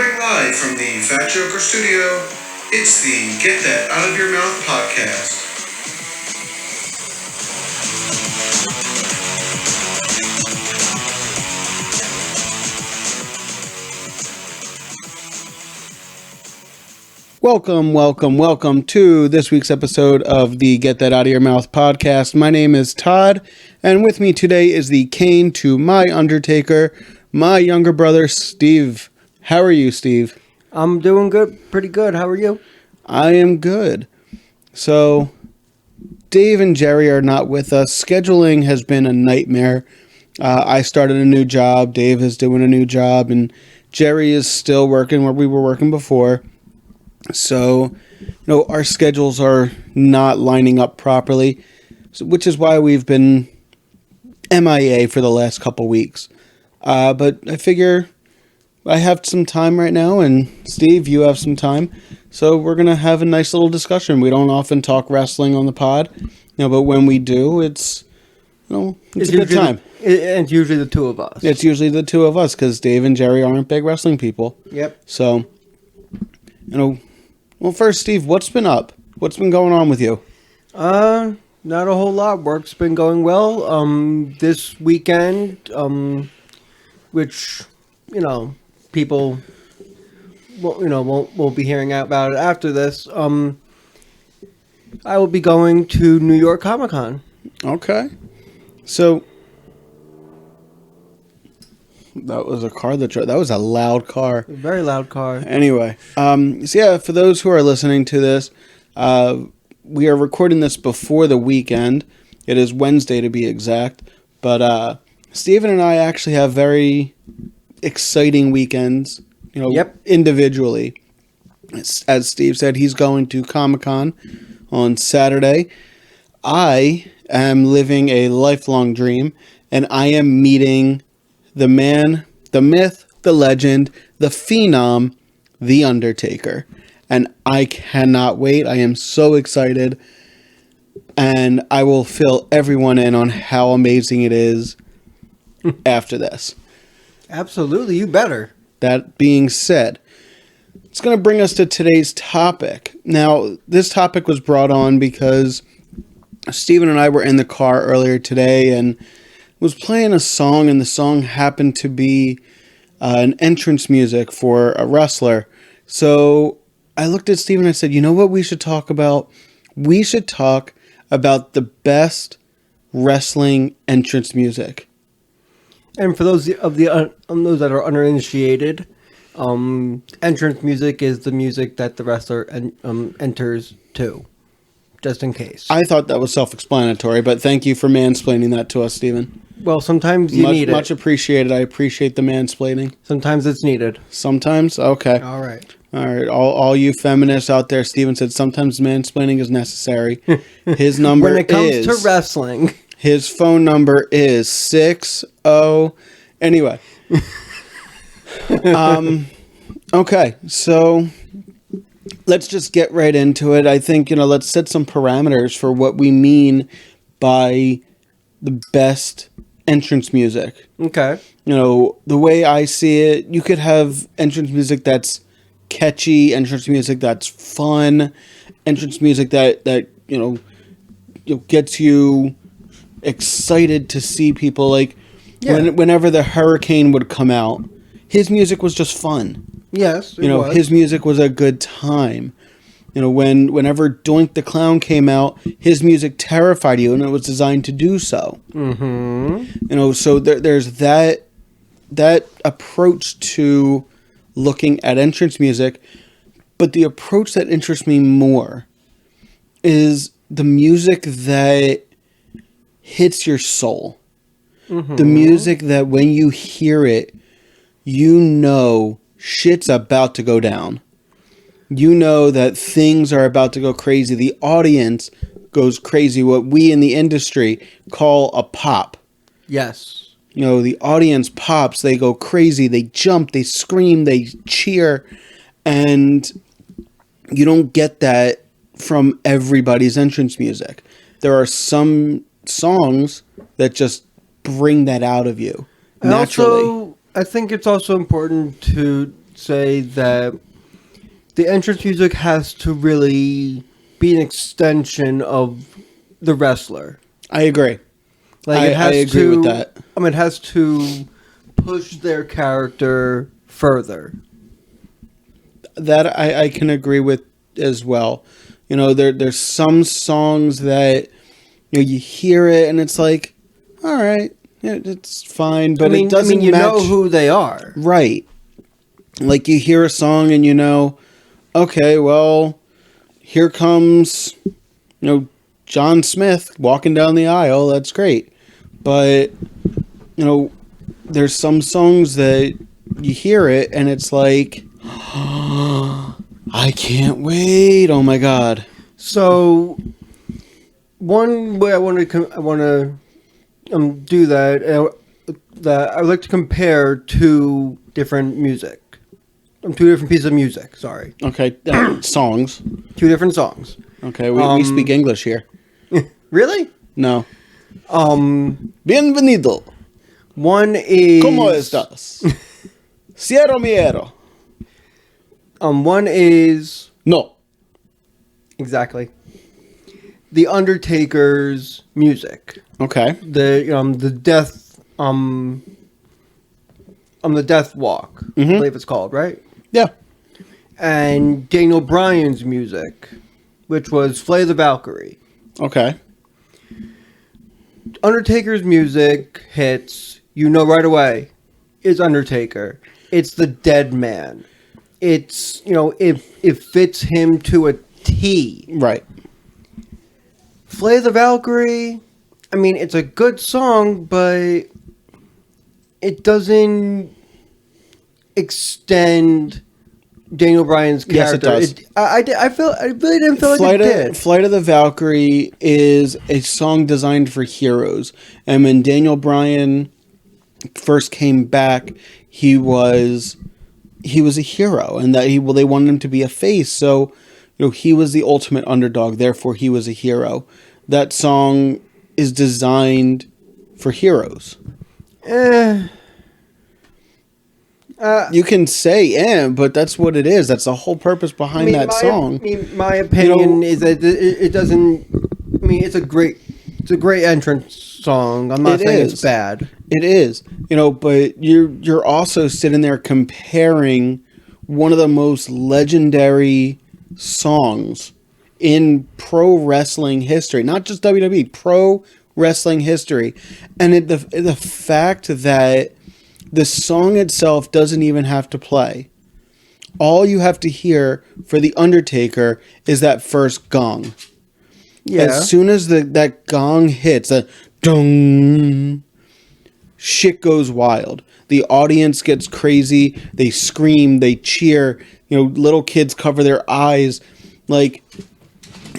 Recording live from the Fat Joker studio, it's the Get That Out of Your Mouth podcast. Welcome to this week's episode of the Get That Out of Your Mouth podcast. My name is Todd, and with me today is the Kane to my Undertaker, my younger brother, Steve. How are you, Steve? I'm doing good, pretty good. How are you? I am good. So, Dave and Jerry are not with us. Scheduling has been a nightmare. I started a new job, Dave is doing a new job, and Jerry is still working where we were working before. So, our schedules are not lining up properly, which is why we've been MIA for the last couple weeks. But I figure I have some time right now, and Steve, you have some time. So we're going to have a nice little discussion. We don't often talk wrestling on the pod, but when we do, it's a good time. And it's usually the two of us. It's usually the two of us because Dave and Jerry aren't big wrestling people. Yep. So, well, first, Steve, what's been up? What's been going on with you? Not a whole lot. Work's been going well. This weekend, which, people won't be hearing about it after this. I will be going to New York Comic Con. Okay. So that was a car that was a loud car. A very loud car. Anyway, for those who are listening to this, we are recording this before the weekend. It is Wednesday to be exact. But Steven and I actually have very exciting weekends, individually. As Steve said, he's going to Comic-Con on Saturday. I am living a lifelong dream, and I am meeting the man, the myth, the legend, the phenom, The Undertaker. And I cannot wait. I am so excited. And I will fill everyone in on how amazing it is after this. Absolutely, you better. That being said, it's going to bring us to today's topic. Now, this topic was brought on because Steven and I were in the car earlier today and was playing a song, and the song happened to be an entrance music for a wrestler. So I looked at Steve and I said, you know what we should talk about? We should talk about the best wrestling entrance music. And for those those that are uninitiated, entrance music is the music that the wrestler enters to, just in case. I thought that was self-explanatory, but thank you for mansplaining that to us, Steven. Well, sometimes you need it. Much appreciated. I appreciate the mansplaining. Sometimes it's needed. Sometimes? Okay. All right. All you feminists out there, Steven said sometimes mansplaining is necessary. His number is... When it comes to wrestling. His phone number is 60... Anyway. Okay, so let's just get right into it. I think, let's set some parameters for what we mean by the best entrance music. Okay. The way I see it, you could have entrance music that's catchy, entrance music that's fun, entrance music that gets you excited to see people. Like whenever the Hurricane would come out, his music was just fun. Yes, it was. His music was a good time. Whenever Doink the Clown came out, his music terrified you, and it was designed to do so. Mm-hmm. So there's that approach to looking at entrance music, but the approach that interests me more is the music that hits your soul. Mm-hmm. The music that when you hear it, shit's about to go down. You know that things are about to go crazy. The audience goes crazy. What we in the industry call a pop. Yes. The audience pops. They go crazy. They jump. They scream. They cheer. And you don't get that from everybody's entrance music. There are some songs that just bring that out of you naturally. I think it's also important to say that the entrance music has to really be an extension of the wrestler. I agree. Like I agree with that. It has to push their character further. That I can agree with as well. You know, there's some songs that you hear it and it's like, all right, it's fine, but it doesn't you match. know who they are. Right. Like you hear a song and okay, well, here comes, John Smith walking down the aisle. That's great. But, there's some songs that you hear it and it's like, I can't wait. Oh my God. So, one way I want to do that I would like to compare two different music, two different pieces of music. Sorry. Okay, songs. Two different songs. Okay, we speak English here. Really? No. Bienvenido. One is. ¿Cómo estás? Cierro miero. One is. No. Exactly. The Undertaker's music. Okay. The death the Death Walk, I believe it's called, right? Yeah. And Daniel Bryan's music, which was Flay the Valkyrie. Okay. Undertaker's music hits, right away, is Undertaker. It's the dead man. It's, it fits him to a T. Right. Flay the Valkyrie, it's a good song, but it doesn't extend Daniel Bryan's character. Yes, it does. I really didn't feel like it did. Flight of the Valkyrie is a song designed for heroes. And when Daniel Bryan first came back, he was a hero, and that they wanted him to be a face. So, he was the ultimate underdog. Therefore, he was a hero. That song is designed for heroes. You can say but that's what it is. That's the whole purpose behind that song. My opinion is that it doesn't. It's a great entrance song. I'm not saying it's bad. It is, but you're also sitting there comparing one of the most legendary songs in pro wrestling history, not just WWE, pro wrestling history, and the fact that the song itself doesn't even have to play. All you have to hear for The Undertaker is that first gong. Yeah. As soon as that gong hits, that dong, shit goes wild. The audience gets crazy. They scream. They cheer. Little kids cover their eyes. Like,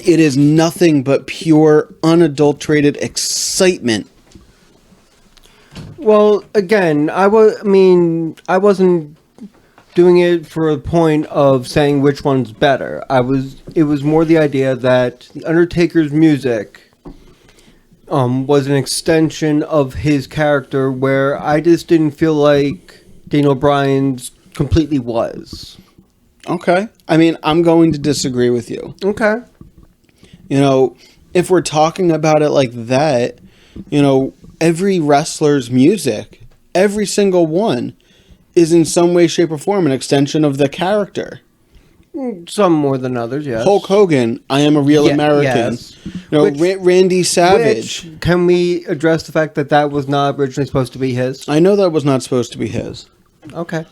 it is nothing but pure, unadulterated excitement. Well, again, I wasn't doing it for a point of saying which one's better. It was more the idea that The Undertaker's music was an extension of his character, where I just didn't feel like Daniel Bryan's completely was. Okay. I'm going to disagree with you. Okay. If we're talking about it like that, every wrestler's music, every single one, is in some way, shape, or form an extension of the character. Some more than others, yes. Hulk Hogan, I Am a Real American. Yes. Randy Savage. Can we address the fact that was not originally supposed to be his? I know that was not supposed to be his. Okay.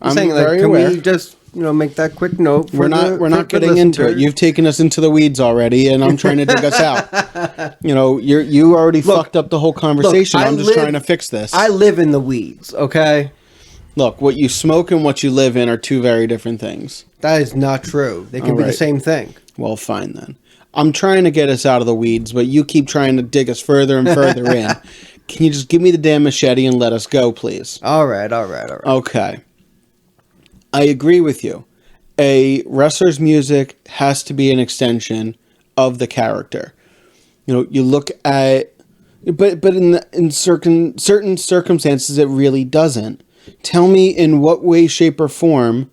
I'm saying, very can aware. we just make that quick note? We're not getting into it. You've taken us into the weeds already, and I'm trying to dig us out. You already fucked up the whole conversation. I'm just trying to fix this. I live in the weeds, okay? Look, what you smoke and what you live in are two very different things. That is not true. They can be the same thing. Well, fine then. I'm trying to get us out of the weeds, but you keep trying to dig us further and further in. Can you just give me the damn machete and let us go, please? All right. Okay. I agree with you. A wrestler's music has to be an extension of the character. You look at, but in certain circumstances, it really doesn't. Tell me in what way, shape, or form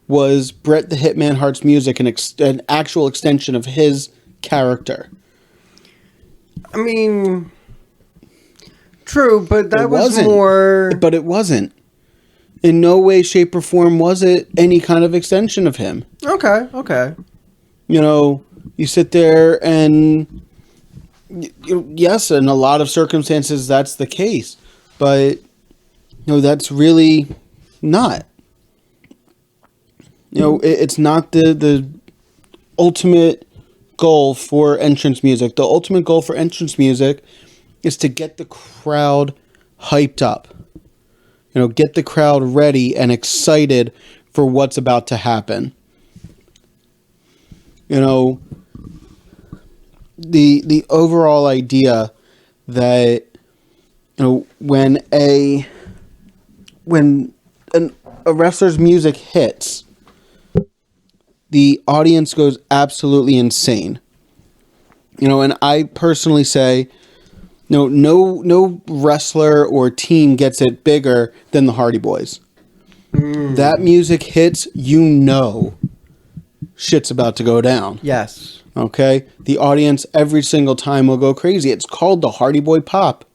was Bret the Hitman Hart's music an actual extension of his character? I mean, true, but that It was wasn't. more... But it wasn't. In no way, shape, or form was it any kind of extension of him. Okay. You know, you sit there and... yes, in a lot of circumstances, that's the case. But, that's really not. It's not the ultimate goal for entrance music. The ultimate goal for entrance music is to get the crowd hyped up. Get the crowd ready and excited for what's about to happen. The overall idea that when a wrestler's music hits, the audience goes absolutely insane. And I personally say, no wrestler or team gets it bigger than the Hardy Boys. That music hits, shit's about to go down. Yes. Okay? The audience every single time will go crazy. It's called the Hardy Boy Pop.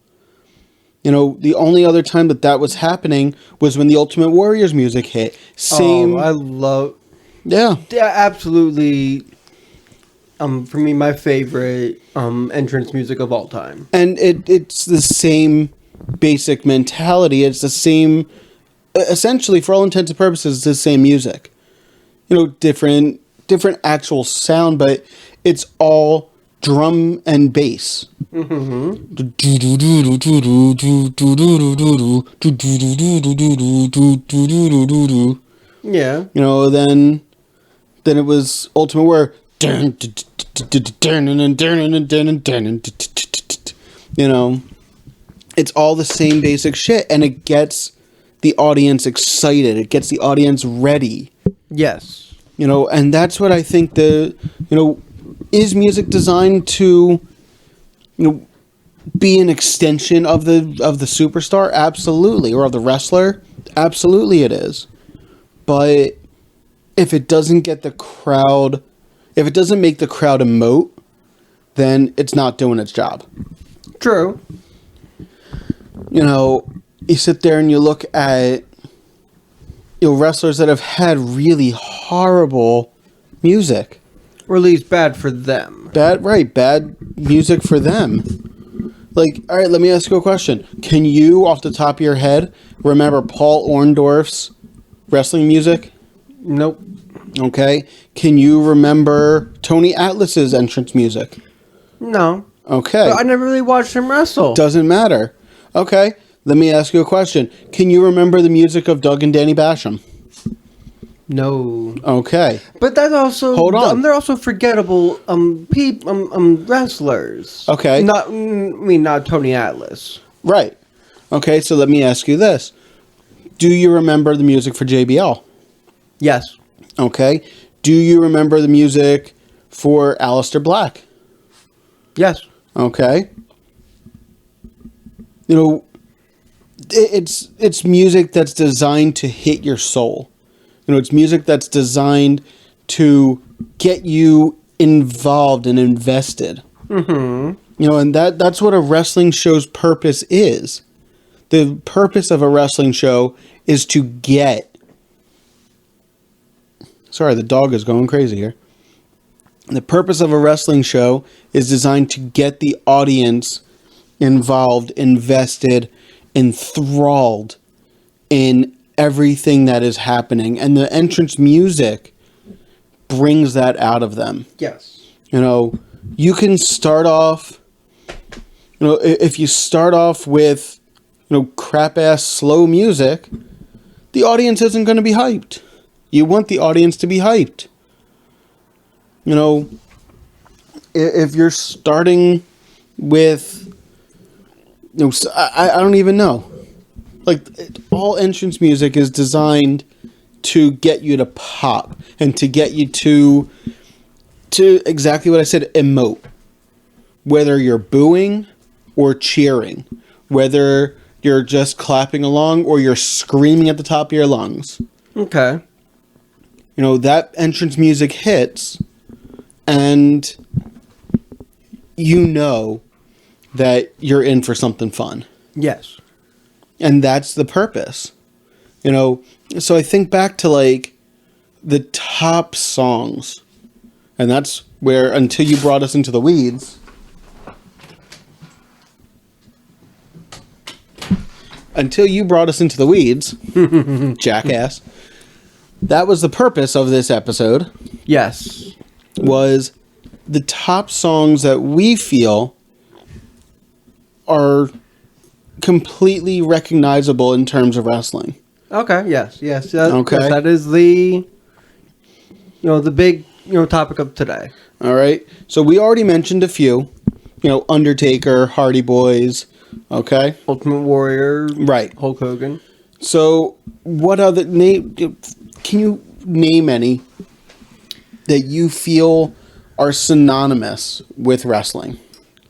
The only other time that was happening was when the Ultimate Warrior's music hit. Same. Oh, I love... Yeah. Yeah, absolutely. For me, my favorite entrance music of all time. And it's the same basic mentality. It's the same, essentially, for all intents and purposes, it's the same music. Different actual sound, but it's all drum and bass. Yeah. Then it was Ultimate Warrior. It's all the same basic shit, and it gets the audience excited. It gets the audience ready. Yes. And that's what I think is music designed to, be an extension of the superstar? Absolutely. Or of the wrestler? Absolutely it is. But if it doesn't get the crowd, if it doesn't make the crowd emote, then it's not doing its job. True. You sit there and you look at wrestlers that have had really horrible music. Or at least bad for them. Bad music for them. Like, all right, let me ask you a question. Can you, off the top of your head, remember Paul Orndorff's wrestling music? Nope. Okay. Can you remember Tony Atlas's entrance music? No. Okay. But I never really watched him wrestle. Doesn't matter. Okay. Let me ask you a question. Can you remember the music of Doug and Danny Basham? No. Okay. But that's also... Hold on. They're also forgettable wrestlers. Okay. Not Tony Atlas. Right. Okay, so let me ask you this. Do you remember the music for JBL? Yes. Okay. Do you remember the music for Aleister Black? Yes. Okay. It's music that's designed to hit your soul. It's music that's designed to get you involved and invested. Mm-hmm. And that's what a wrestling show's purpose is. The purpose of a wrestling show is to get... Sorry, the dog is going crazy here. The purpose of a wrestling show is designed to get the audience involved, invested, enthralled in everything that is happening. And the entrance music brings that out of them. Yes. You can start off... if you start off with, crap-ass slow music, the audience isn't going to be hyped. You want the audience to be hyped. If you're starting with... I don't even know. Like, all entrance music is designed to get you to pop and to get you to exactly what I said, emote. Whether you're booing or cheering, whether you're just clapping along, or you're screaming at the top of your lungs. Okay. You know, that entrance music hits, and you know that you're in for something fun. Yes. And that's the purpose. You know, so I think back to, like, the top songs. And that's where, until you brought us into the weeds... Until you brought us into the weeds, jackass, that was the purpose of this episode. Yes. Was the top songs that we feel are completely recognizable in terms of wrestling. Okay, yes. Okay. Yes, that is the big, topic of today. All right. So we already mentioned a few, Undertaker, Hardy Boys, okay? Ultimate Warrior. Right. Hulk Hogan. So what other can you name any that you feel are synonymous with wrestling?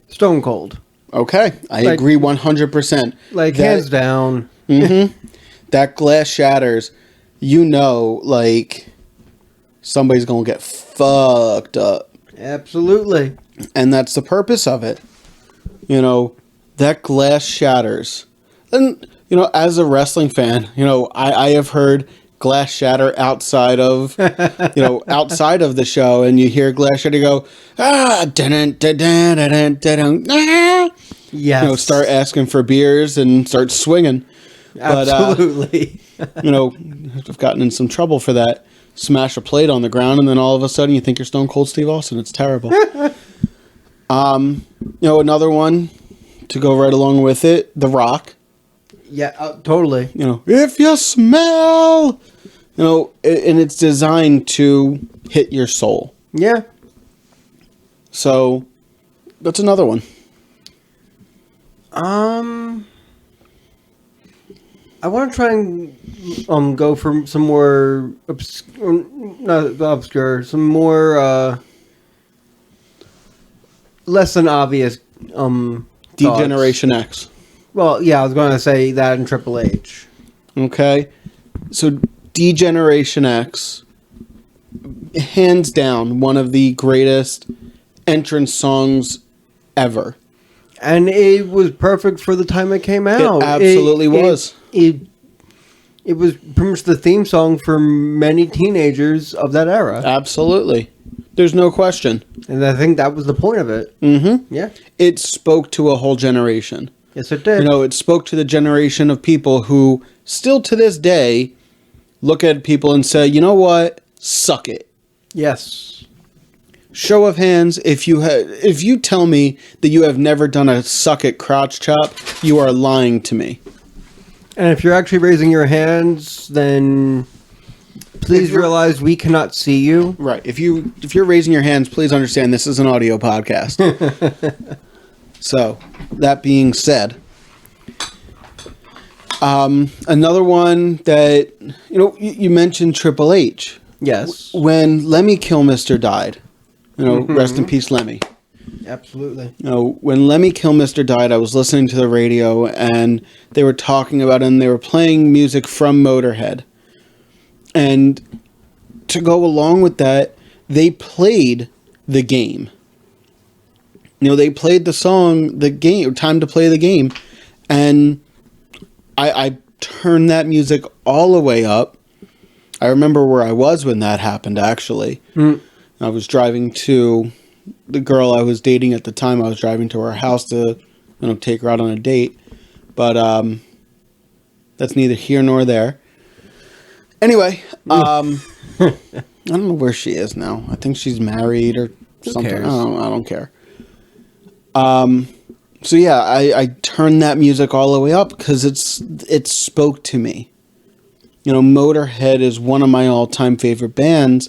Stone Cold. Okay. I agree 100%. Like, hands down. Mm-hmm. That glass shatters, like, somebody's going to get fucked up. Absolutely. And that's the purpose of it. That glass shatters. And, as a wrestling fan, I have heard glass shatter outside of, outside of the show, and you hear glass shatter go, Yes. Start asking for beers and start swinging. Absolutely. But, I've gotten in some trouble for that. Smash a plate on the ground, and then all of a sudden you think you're Stone Cold Steve Austin. It's terrible. Another one to go right along with it, The Rock. Yeah, totally. If you smell, and it's designed to hit your soul. Yeah. So that's another one. I want to try and go for some more not obscure, some more less than obvious D-Generation X. Well, yeah, I was going to say that in Triple H. Okay. So D-Generation X, hands down, one of the greatest entrance songs ever. And it was perfect for the time it came out. It absolutely was. It was pretty much the theme song for many teenagers of that era. Absolutely. There's no question. And I think that was the point of it. Mm-hmm. Yeah. It spoke to a whole generation. Yes, it did. It spoke to the generation of people who still to this day look at people and say, you know what? Suck it. Yes. Show of hands, if you tell me that you have never done a suck it crotch chop, you are lying to me. And if you're actually raising your hands, then please realize we cannot see you. Right. If you're raising your hands, please understand this is an audio podcast. So, that being said, another one that, you mentioned Triple H. Yes. When Lemmy Kilmister died, rest in peace, Lemmy. Absolutely. When Lemmy Kilmister died, I was listening to the radio, and they were talking about it, and they were playing music from Motorhead. And to go along with that, they played the game. They played the song, the game, Time to Play the Game. And I turned that music all the way up. I remember where I was when that happened, actually. Mm. I was driving to the girl I was dating at the time. I was driving to her house to, take her out on a date. But that's neither here nor there. Anyway, I don't know where she is now. I think she's married or something. I don't care. So yeah, I turned that music all the way up because it spoke to me. Motorhead is one of my all-time favorite bands,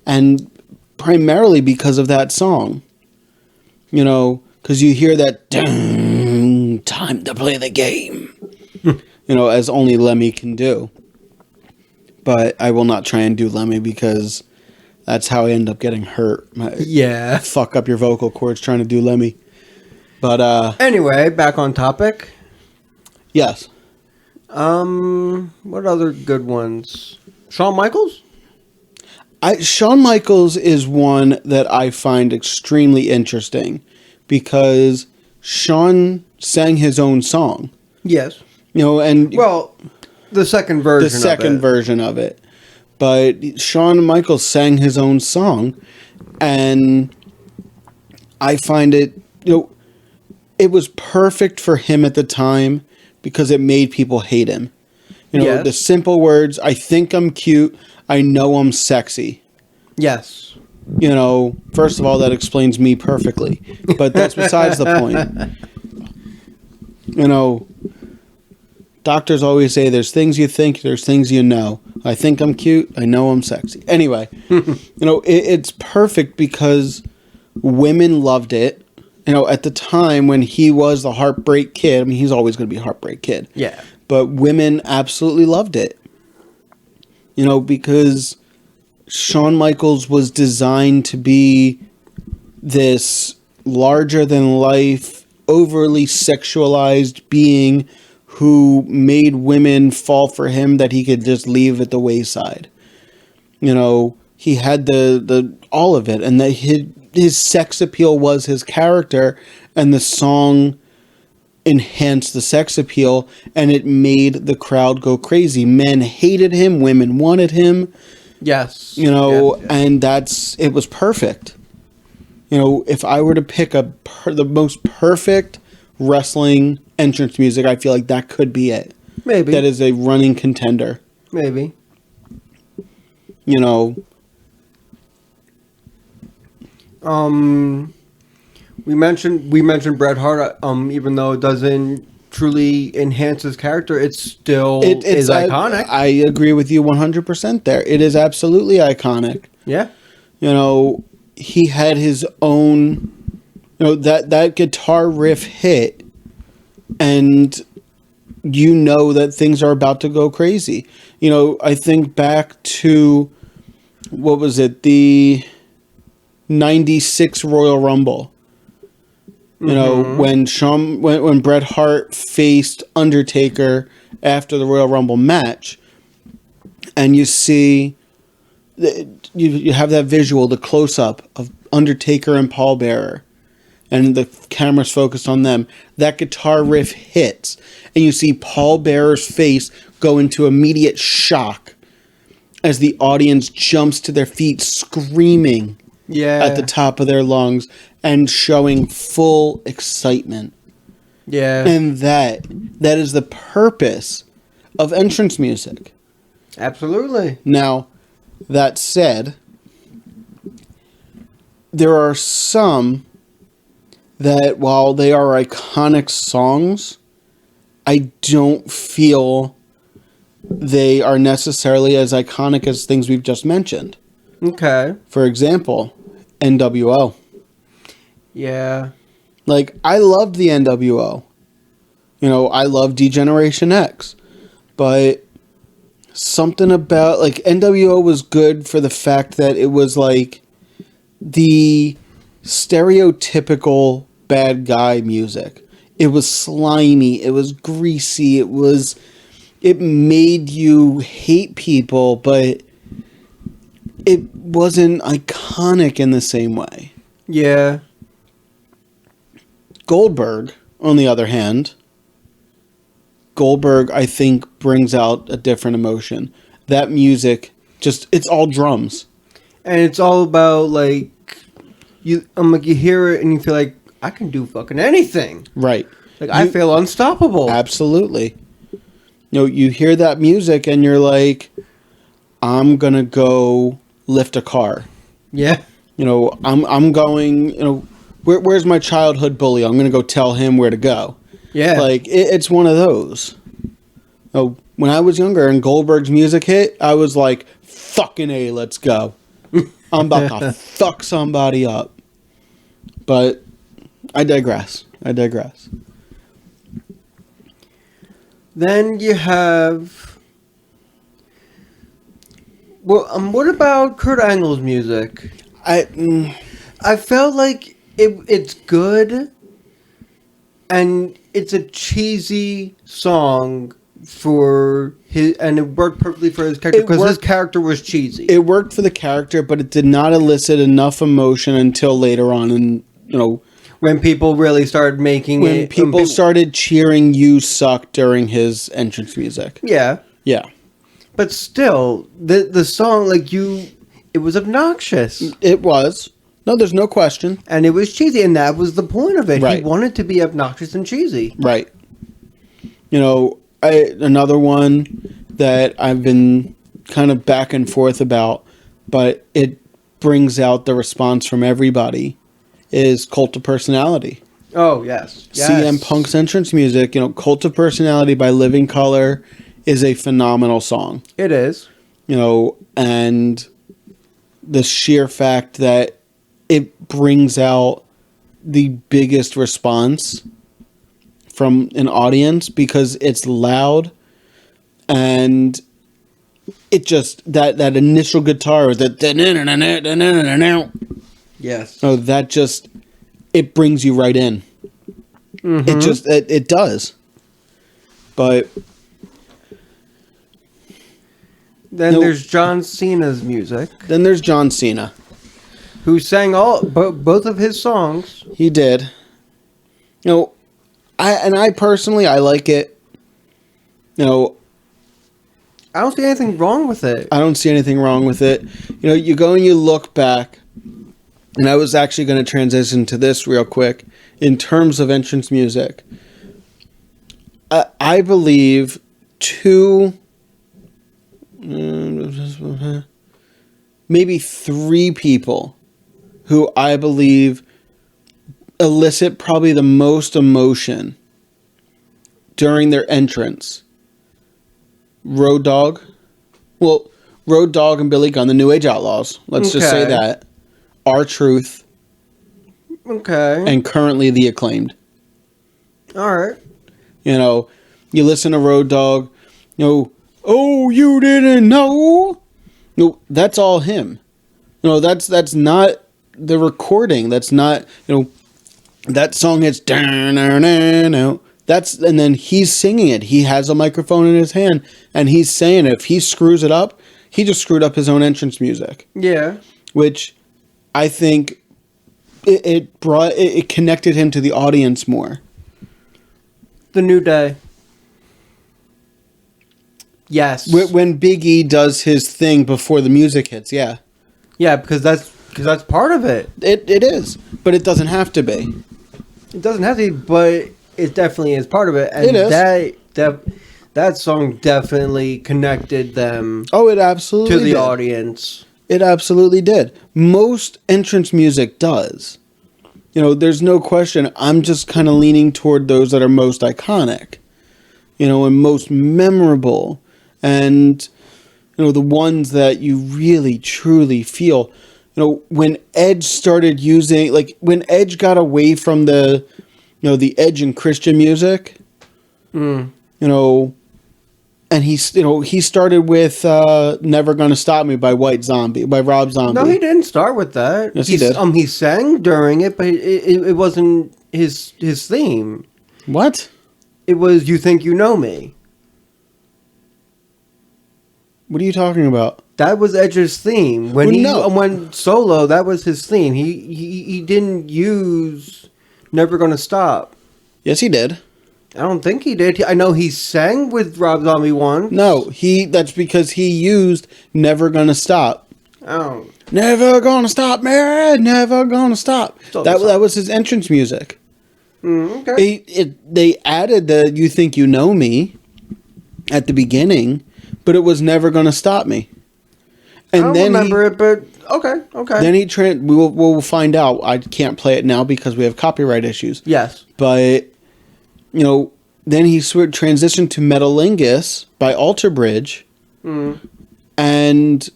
and primarily because of that song. Because you hear that time to play the game. As only Lemmy can do. But I will not try and do Lemmy because that's how I end up getting hurt. Yeah. Fuck up your vocal cords trying to do Lemmy. But anyway, back on topic. Yes. What other good ones? Shawn Michaels? Shawn Michaels is one that I find extremely interesting because Shawn sang his own song. Yes. And Well, the second version. The second version of it. But Shawn Michaels sang his own song, and I find it, it was perfect for him at the time because it made people hate him. Yes. The simple words, I think I'm cute, I know I'm sexy. Yes. First of all, that explains me perfectly. But that's besides the point. Doctors always say there's things you think, there's things you know. I think I'm cute, I know I'm sexy. Anyway, it's perfect because women loved it. At the time when he was the Heartbreak Kid, I mean, he's always going to be a Heartbreak Kid. Yeah. But women absolutely loved it. Because Shawn Michaels was designed to be this larger-than-life, overly sexualized being who made women fall for him that he could just leave at the wayside. He had the all of it, and his sex appeal was his character, and the song enhanced the sex appeal, and it made the crowd go crazy. Men hated him, women wanted him. Yes. Yes. And it was perfect. If I were to pick the most perfect wrestling entrance music, I feel like that could be it. Maybe. That is a running contender. Maybe. We mentioned Bret Hart. Even though it doesn't truly enhance his character, it still is iconic. I agree with you 100% there. It is absolutely iconic. Yeah. He had his own, that guitar riff hit, and that things are about to go crazy. I think back to, what was it, the 96 Royal Rumble. When Bret Hart faced Undertaker after the Royal Rumble match, and you see, you have that visual, the close-up of Undertaker and Paul Bearer, and the camera's focused on them. That guitar riff hits, and you see Paul Bearer's face go into immediate shock as the audience jumps to their feet screaming at the top of their lungs and showing full excitement. Yeah. And that is the purpose of entrance music. Absolutely. Now, that said, there are some that, while they are iconic songs, I don't feel they are necessarily as iconic as things we've just mentioned. Okay. For example, NWO. Yeah. I loved the NWO. I love D-Generation X. But something about, NWO was good for the fact that it was, the stereotypical bad guy music. It was slimy. It was greasy. It made you hate people, but it wasn't iconic in the same way. Yeah. Goldberg, on the other hand, I think, brings out a different emotion. That music, it's all drums. And it's all about, you hear it and you feel like, I can do fucking anything. Right. I feel unstoppable. Absolutely. You hear that music and you're like, I'm going to go lift a car. Yeah. I'm going, where's my childhood bully? I'm going to go tell him where to go. Yeah. It's one of those. When I was younger and Goldberg's music hit, I was like, fucking A, let's go. I'm about to fuck somebody up. But I digress. Then you have... Well, what about Kurt Angle's music? I felt like it's good, And it's a cheesy song for his, and it worked perfectly for his character because his character was cheesy. It worked for the character, but it did not elicit enough emotion until later on, and when people really started making when it, people started cheering "You Suck" during his entrance music. Yeah, yeah, but still, the song it was obnoxious. It was. No, there's no question. And it was cheesy, and that was the point of it. Right. He wanted to be obnoxious and cheesy. Right. Another one that I've been kind of back and forth about, but it brings out the response from everybody, is Cult of Personality. Oh, yes. CM Punk's entrance music, Cult of Personality by Living Colour is a phenomenal song. It is. And the sheer fact that it brings out the biggest response from an audience because it's loud and it just that initial guitar with that yes. oh, that just it brings you right in. Mm-hmm. It does. But then there's John Cena's music. Then there's John Cena, who sang both of his songs. He did. I personally, I like it. I don't see anything wrong with it. I don't see anything wrong with it. You go and you look back, and I was actually going to transition to this real quick. In terms of entrance music, I believe maybe three people who I believe elicit probably the most emotion during their entrance. Road Dogg and Billy Gunn, the New Age Outlaws. Let's just say that. R-Truth. Okay. And currently The Acclaimed. All right. You listen to Road Dogg, oh, you didn't know? That's all him. That's not the recording. That's not, that song hits, and then he's singing it. He has a microphone in his hand, and he's saying it. If he screws it up, he just screwed up his own entrance music. Yeah. Which I think it connected him to the audience more. The New Day. Yes. When Big E does his thing before the music hits, yeah. Yeah, because that's part of it. It is, but it doesn't have to be. It doesn't have to be, but it definitely is part of it. And it is. That song definitely connected them. Oh, it absolutely to the did. audience. It absolutely did. Most entrance music does. There's no question. I'm just kind of leaning toward those that are most iconic, and most memorable, and the ones that you really truly feel. When Edge started using, when Edge got away from the Edge and Christian music, and he started with "Never Gonna Stop Me" by by Rob Zombie. No, he didn't start with that. Yes, he did. He sang during it, but it wasn't his theme. What? It was "You Think You Know Me." What are you talking about? That was Edge's theme. When he went solo, that was his theme. He didn't use "Never Gonna Stop." Yes, he did. I don't think he did. I know he sang with Rob Zombie once. No, that's because he used "Never Gonna Stop." Oh. Never gonna stop, man. Never gonna stop. That was his entrance music. Okay. They added the "You Think You Know Me" at the beginning, but it was "Never Gonna Stop Me." And I don't remember it, but okay. Then we'll find out. I can't play it now because we have copyright issues. Yes. But then he transitioned to "Metalingus" by Alter Bridge, and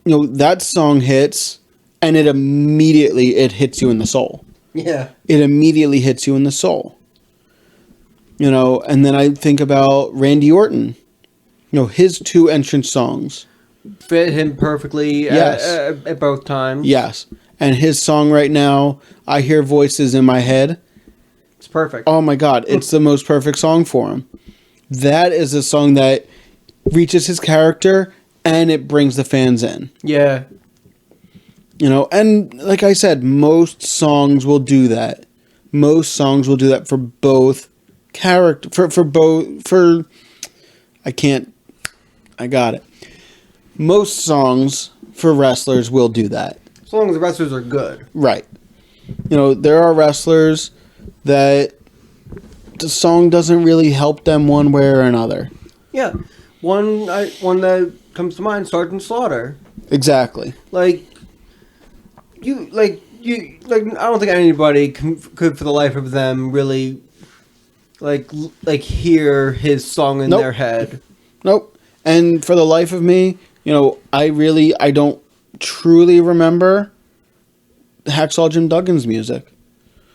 that song hits, and it immediately hits you in the soul. Yeah. It immediately hits you in the soul. And then I think about Randy Orton. His two entrance songs fit him perfectly. Yes. At both times. Yes. And his song right now, "I Hear Voices in My Head," It's perfect. Oh my God, it's the most perfect song for him. That is a song that reaches his character and it brings the fans in. Yeah. And like I said, most songs will do that. Most songs will do that for both I got it. Most songs for wrestlers will do that. As long as the wrestlers are good. Right. There are wrestlers that the song doesn't really help them one way or another. Yeah. One that comes to mind, Sergeant Slaughter. Exactly. I don't think anybody could for the life of them really hear his song in their head. Nope. And for the life of me, I don't truly remember Hacksaw Jim Duggan's music.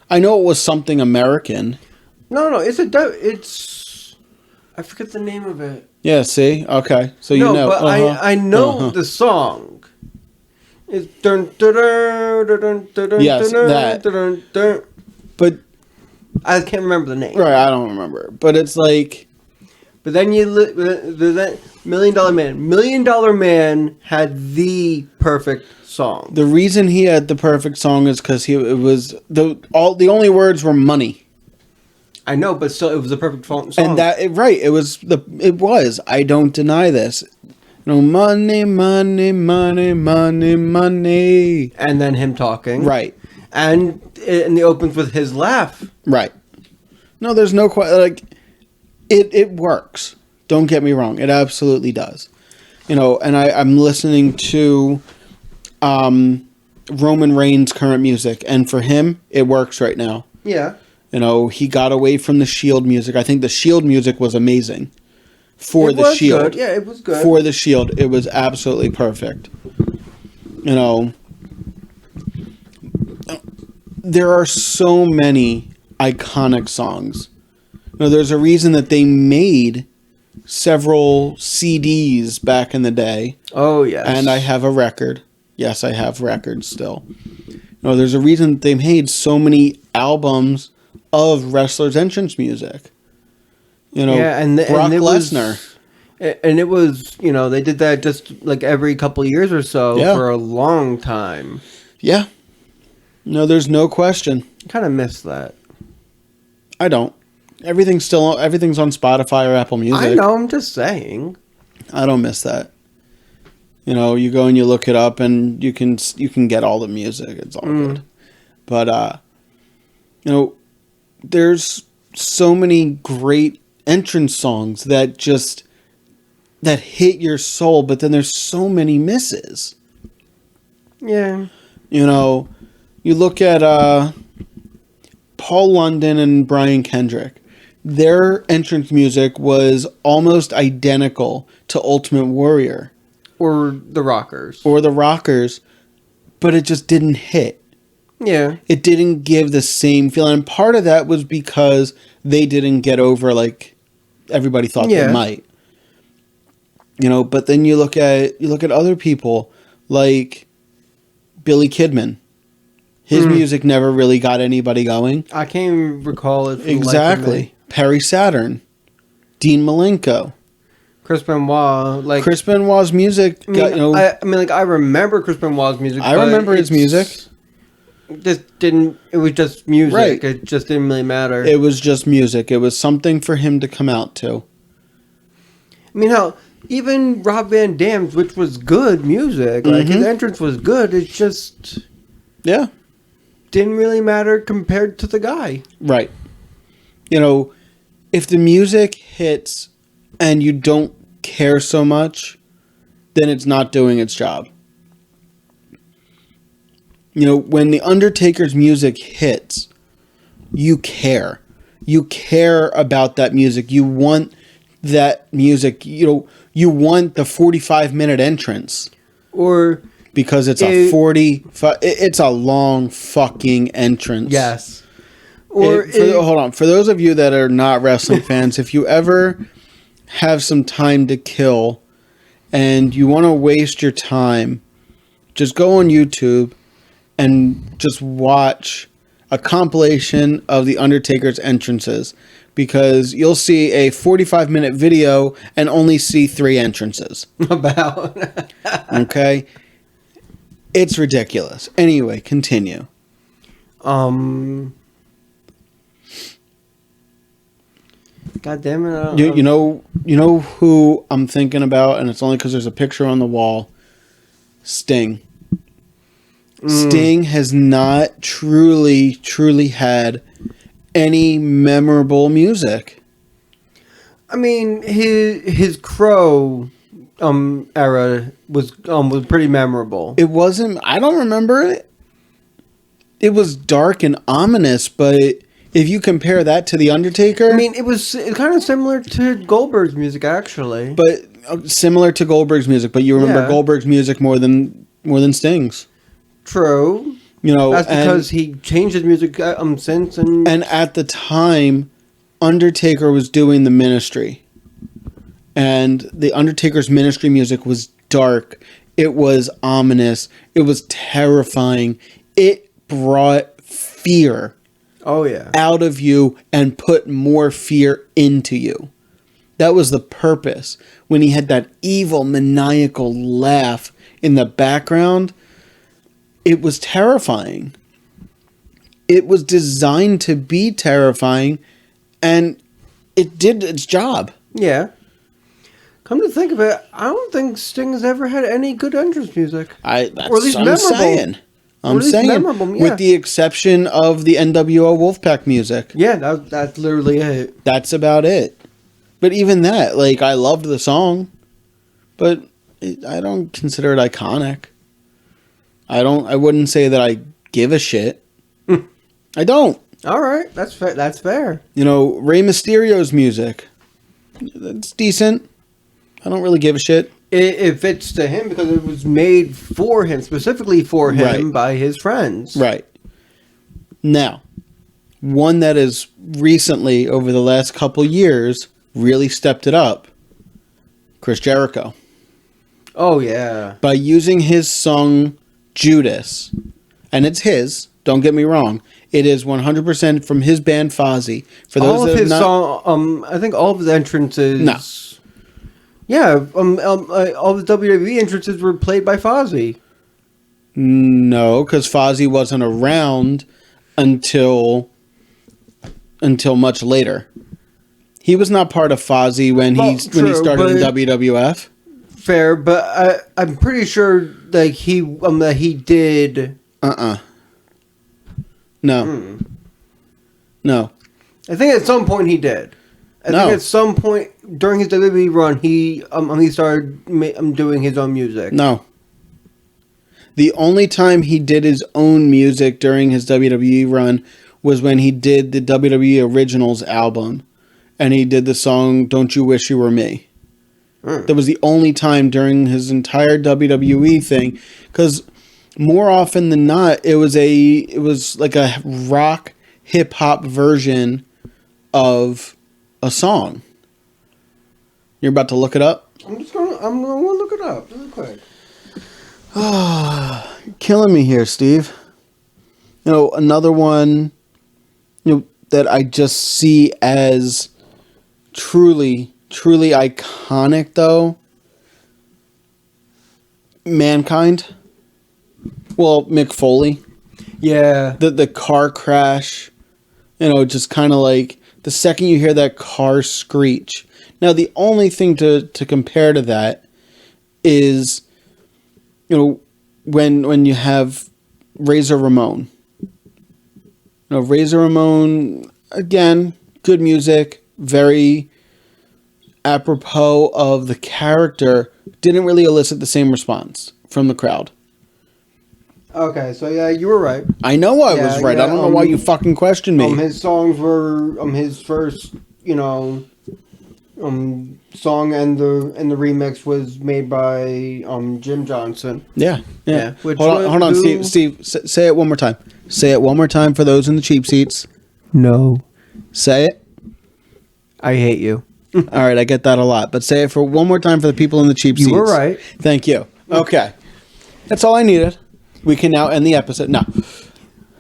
I know it was something American. No, it's I forget the name of it. Yeah, see? Okay. So but I know the song. It's dun dun dun dun dun dun. Yes, that. Dun, dun. But I can't remember the name. Right, I don't remember. But it's like... But then that $1 Million Man had the perfect song. The reason he had the perfect song is because the only words were money. I know, but still, it was the perfect song. And it was. I don't deny this. Money, money, money, money, money. And then him talking. Right. And the opens with his laugh. Right. No, there's no question. It works. Don't get me wrong. It absolutely does. And I'm listening to Roman Reigns' current music, and for him, it works right now. Yeah. He got away from the Shield music. I think the Shield music was amazing. For the Shield. Good. Yeah, it was good. For the Shield, it was absolutely perfect. There are so many iconic songs. There's a reason that they made several CDs back in the day. Oh, yes. And I have a record. Yes, I have records still. There's a reason that they made so many albums of wrestlers' entrance music. Brock Lesnar. And it was, they did that just like every couple of years or so for a long time. Yeah. No, there's no question. I kind of miss that. I don't. Everything's on Spotify or Apple Music. I know, I'm just saying. I don't miss that. You go and you look it up and you can get all the music. It's all good. But there's so many great entrance songs that hit your soul, but then there's so many misses. Yeah. You look at Paul London and Brian Kendrick. Their entrance music was almost identical to Ultimate Warrior. Or the Rockers. But it just didn't hit. Yeah. It didn't give the same feeling. And part of that was because they didn't get over like everybody thought they might. But then you look at other people like Billy Kidman. His music never really got anybody going. I can't even recall it. Exactly. Perry Saturn, Dean Malenko, Chris Benoit. Chris Benoit's music. I remember Chris Benoit's music. I remember his music. It was just music. Right. It just didn't really matter. It was just music. It was something for him to come out to. Hell, even Rob Van Dam's, which was good music, like his entrance was good. It just didn't really matter compared to the guy. Right. If the music hits and you don't care so much, then it's not doing its job. When The Undertaker's music hits, you care. You care about that music. You want that music. You want the 45-minute entrance. Or... Because it's it's a long fucking entrance. Yes. Hold on. For those of you that are not wrestling fans, if you ever have some time to kill and you want to waste your time, just go on YouTube and just watch a compilation of The Undertaker's entrances, because you'll see a 45-minute video and only see 3 entrances. About. Okay? It's ridiculous. Anyway, continue. God damn it. You know who I'm thinking about, and it's only because there's a picture on the wall. Sting. Sting has not truly had any memorable music. I mean, his Crow era was pretty memorable. It wasn't. I don't remember it. It was dark and ominous, but if you compare that to The Undertaker, I mean, it was kind of similar to Goldberg's music, actually. but similar to Goldberg's music. But you remember Goldberg's music more than Sting's. True. You know, that's because he changed his music since. And at the time, Undertaker was doing the Ministry, and the Undertaker's Ministry music was dark. It was ominous. It was terrifying. It brought fear out of you and put more fear into you. That was the purpose. When he had that evil, maniacal laugh in the background, it was terrifying. It was designed to be terrifying, and it did its job. Yeah. Come to think of it, I don't think Sting has ever had any good entrance music. Or at least memorable. I'm saying, memorable, yeah. With the exception of the NWO Wolfpack music. Yeah, that's literally it. That's about it. But even that, like, I loved the song, but I don't consider it iconic. I wouldn't say that I give a shit. I don't. All right, that's fair. That's fair. You know, Rey Mysterio's music, it's decent. I don't really give a shit. It fits to him because it was made for him, specifically for him, by his friends. Right. Now, one that has recently, over the last couple years, really stepped it up, Chris Jericho. Oh, yeah. By using his song Judas, and it's his, don't get me wrong, it is 100% from his band Fozzy. For those all of his song, I think all of his entrances... No. Yeah, all the WWE entrances were played by Fozzy. No, because Fozzy wasn't around until much later. He was not part of Fozzy when he started in WWF. Fair, but I'm pretty sure that he did. No. No. I think at some point he did. I think at some point during his WWE run, he started doing his own music. No. The only time he did his own music during his WWE run was when he did the WWE Originals album, and he did the song "Don't You Wish You Were Me." That was the only time during his entire WWE thing, because more often than not, it was like a rock hip hop version of a song. You're about to look it up? I'm gonna look it up really quick. You're killing me here, Steve. You know, another one, that I just see as truly iconic, though. Mankind. Well, Mick Foley. Yeah. The car crash. Just kind of like the second you hear that car screech. Now, the only thing to compare to that is, when you have Razor Ramon. Razor Ramon, again, good music, very apropos of the character, didn't really elicit the same response from the crowd. Okay, so yeah, you were right. I know I was right. I don't know why you fucking questioned me. His songs were his first, song, and the remix was made by Jim Johnson. Yeah. Hold on, Steve. Say it one more time. Say it one more time for those in the cheap seats. No. Say it. I hate you. All right, I get that a lot, but say it for one more time for the people in the cheap seats. You were right. Thank you. Okay, that's all I needed. We can now end the episode. No.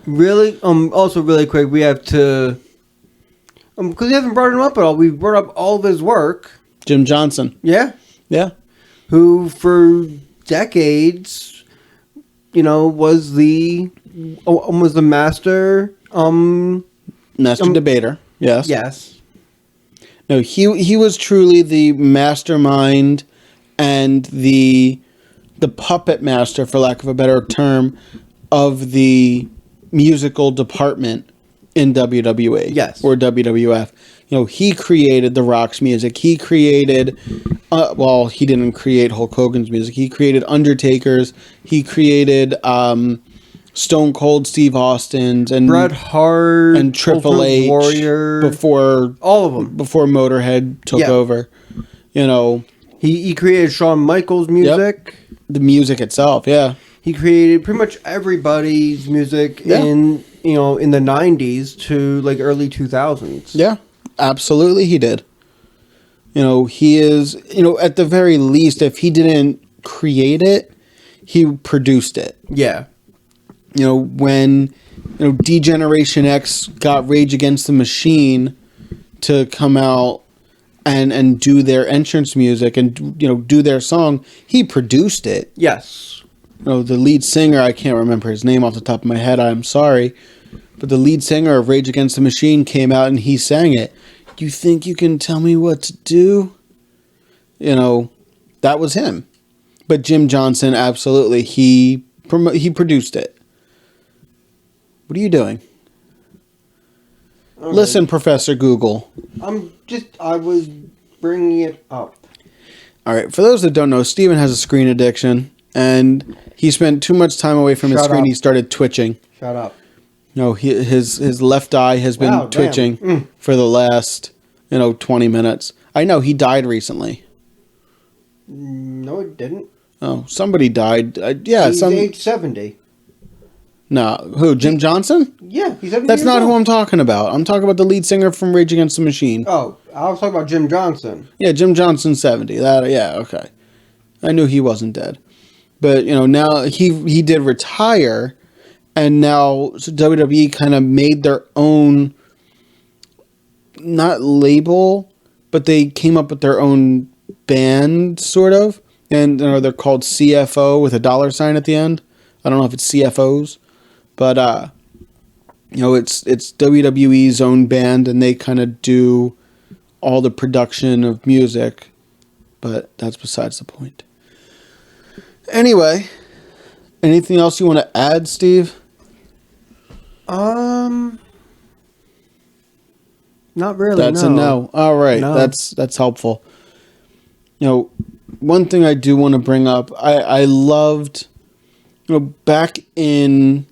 Really? Also, really quick, we have to, because we haven't brought him up at all. We've brought up all of his work. Jim Johnson. Yeah. Yeah. Who for decades, was the master. Master debater. Yes. Yes. No, he was truly the mastermind and the puppet master, for lack of a better term, of the musical department in WWE. Yes. Or WWF. He created The Rock's music. He created, he didn't create Hulk Hogan's music. He created Undertaker's. He created Stone Cold Steve Austin's and Bret Hart and Triple Ultimate H Warrior, before all of them, before Motorhead took over. He created Shawn Michaels' music. Yep. The music itself, yeah. He created pretty much everybody's music in the 90s to like early 2000s. Yeah, absolutely he did. He is, at the very least, if he didn't create it, he produced it. Yeah. When D-Generation X got Rage Against the Machine to come out and do their entrance music and do their song, he produced it. Yes. The lead singer, I can't remember his name off the top of my head, I'm sorry, but the lead singer of Rage Against the Machine came out and he sang it. You think you can tell me what to do? That was him. But Jim Johnson, absolutely, he produced it. What are you doing? Okay. Listen, Professor Google. I was bringing it up. All right, for those that don't know, Steven has a screen addiction, and he spent too much time away from his screen. Up. He started twitching. Shut up. No, his left eye has been twitching for the last, 20 minutes. I know, he died recently. No, it didn't. Oh, somebody died. He's age 70. No, who? Jim Johnson? Yeah, he's 70. That's not who I'm talking about. I'm talking about the lead singer from Rage Against the Machine. Oh, I was talking about Jim Johnson. Yeah, Jim Johnson's 70. Okay. I knew he wasn't dead, but now he did retire, and now WWE kind of made their own, not label, but they came up with their own band sort of, and they're called CFO with a $ at the end. I don't know if it's CFOs. But, it's WWE's own band, and they kind of do all the production of music. But that's besides the point. Anyway, anything else you want to add, Steve? Not really. That's a no. All right, no. That's helpful. One thing I do want to bring up, I loved, back in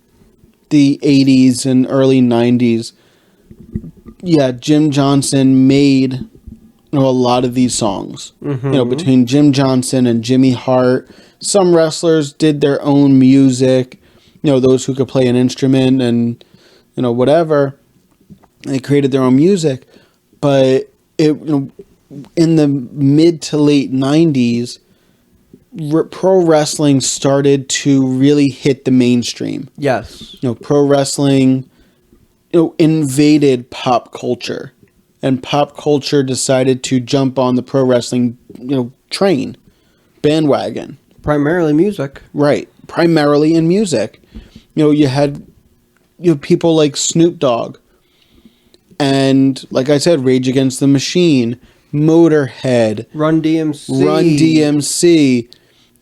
the 80s and early 90s, Jim Johnson made a lot of these songs. Mm-hmm. Between Jim Johnson and Jimmy Hart, some wrestlers did their own music. Those who could play an instrument and whatever, they created their own music. But in the mid to late 90s, pro wrestling started to really hit the mainstream. Yes. Pro wrestling, invaded pop culture, and pop culture decided to jump on the pro wrestling, train, bandwagon. Primarily music. Right. Primarily in music. You had people like Snoop Dogg, and like I said, Rage Against the Machine, Motorhead, Run DMC.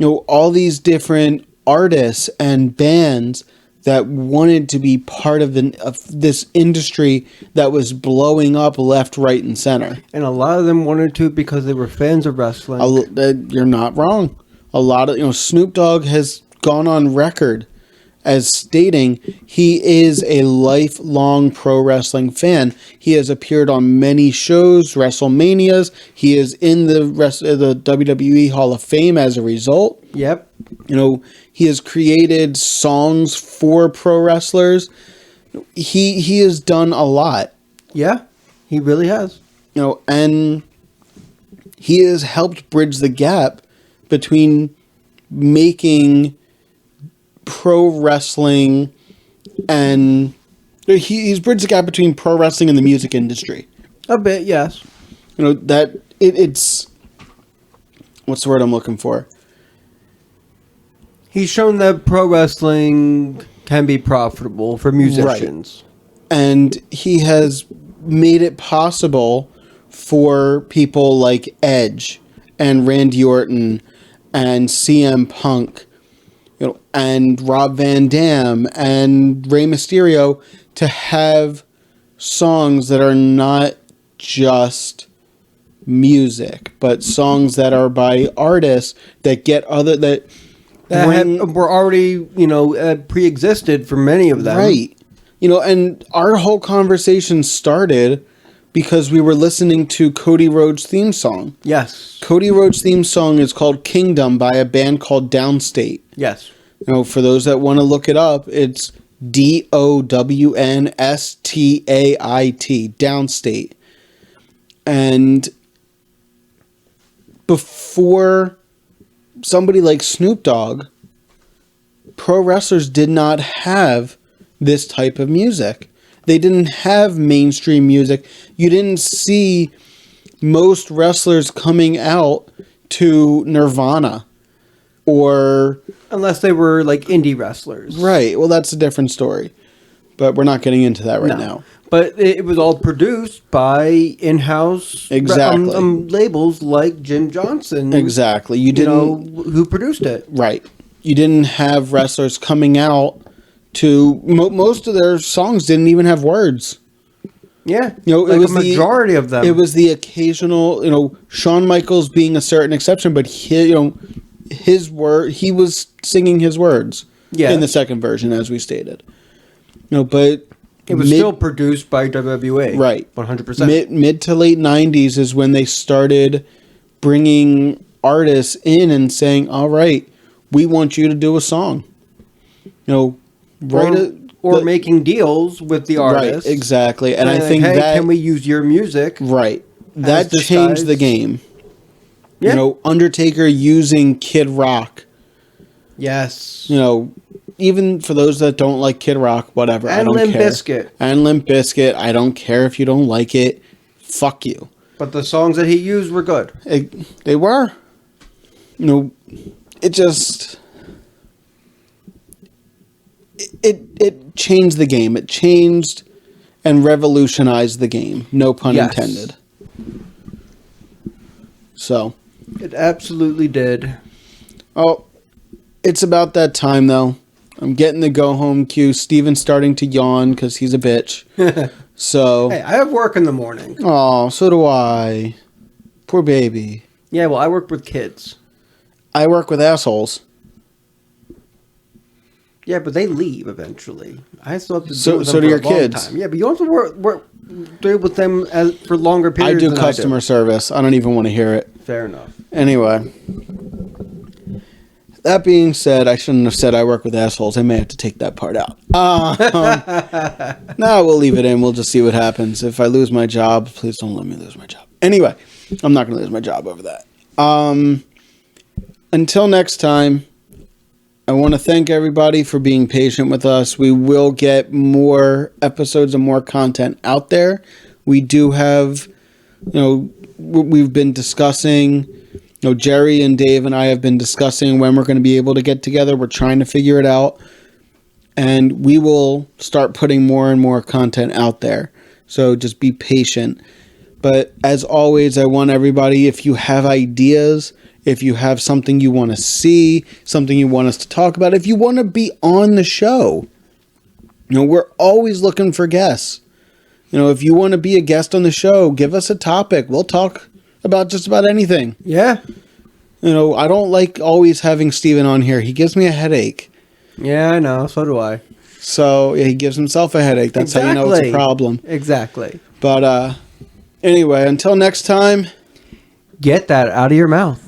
All these different artists and bands that wanted to be part of this industry that was blowing up left, right, and center. And a lot of them wanted to because they were fans of wrestling. You're not wrong. A lot of, Snoop Dogg has gone on record as stating he is a lifelong pro wrestling fan. He has appeared on many shows, WrestleManias. He is in the WWE Hall of Fame as a result. Yep. He has created songs for pro wrestlers. He has done a lot. Yeah, he really has. And he has helped bridge the gap between making pro wrestling and he's bridged the gap between pro wrestling and the music industry. A bit, yes. You know, that it's... What's the word I'm looking for? He's shown that pro wrestling can be profitable for musicians. Right. And he has made it possible for people like Edge and Randy Orton and CM Punk, you know, and Rob Van Dam and Rey Mysterio to have songs that are not just music, but songs that are by artists that get other that were already, pre-existed for many of them. Right. You know, and our whole conversation started because we were listening to Cody Rhodes' theme song. Yes. Cody Rhodes' theme song is called Kingdom by a band called Downstate. Yes. You know, for those that want to look it up, it's DOWNSTAIT, Downstate. And before somebody like Snoop Dogg, pro wrestlers did not have this type of music. They didn't have mainstream music. You didn't see most wrestlers coming out to Nirvana or... Unless they were like indie wrestlers. Right. Well, that's a different story. But we're not getting into that right now. But it was all produced by in-house labels like Jim Johnson. Exactly. You didn't who produced it. Right. You didn't have wrestlers coming out to most of their songs didn't even have words. Yeah. It was a majority of them. It was the occasional, Shawn Michaels being a certain exception, but his word, he was singing his words in the second version, as we stated. But it was still produced by WWE. Right. 100%. Mid to late 90s is when they started bringing artists in and saying, all right, we want you to do a song. Or making deals with the artist. Right, exactly. And I think that... can we use your music? Right. That changed the game. Yeah. Undertaker using Kid Rock. Yes. Even for those that don't like Kid Rock, whatever, I don't care. And Limp Bizkit. And Limp Bizkit, I don't care if you don't like it. Fuck you. But the songs that he used were good. They were. It just... It changed the game. It changed and revolutionized the game. No pun intended. So. It absolutely did. Oh, it's about that time, though. I'm getting the go-home cue. Steven's starting to yawn because he's a bitch. So. Hey, I have work in the morning. Oh, so do I. Poor baby. Yeah, well, I work with kids. I work with assholes. Yeah, but they leave eventually. I still have to deal with them for a long kids. Time. Yeah, but you also work deal with them for longer periods. I do customer service. I don't even want to hear it. Fair enough. Anyway, that being said, I shouldn't have said I work with assholes. I may have to take that part out. No, we'll leave it in. We'll just see what happens. If I lose my job, please don't let me lose my job. Anyway, I'm not going to lose my job over that. Until next time, I want to thank everybody for being patient with us. We will get more episodes and more content out there. We do have, we've been discussing, Jerry and Dave and I have been discussing when we're going to be able to get together. We're trying to figure it out. And we will start putting more and more content out there. So just be patient. But as always, I want everybody, if you have ideas, if you have something you want to see, something you want us to talk about, if you want to be on the show, we're always looking for guests. If you want to be a guest on the show, give us a topic. We'll talk about just about anything. Yeah. I don't like always having Steven on here. He gives me a headache. Yeah, I know. So do I. So, yeah, he gives himself a headache. That's how you know it's a problem. Exactly. But, anyway, until next time. Get that out of your mouth.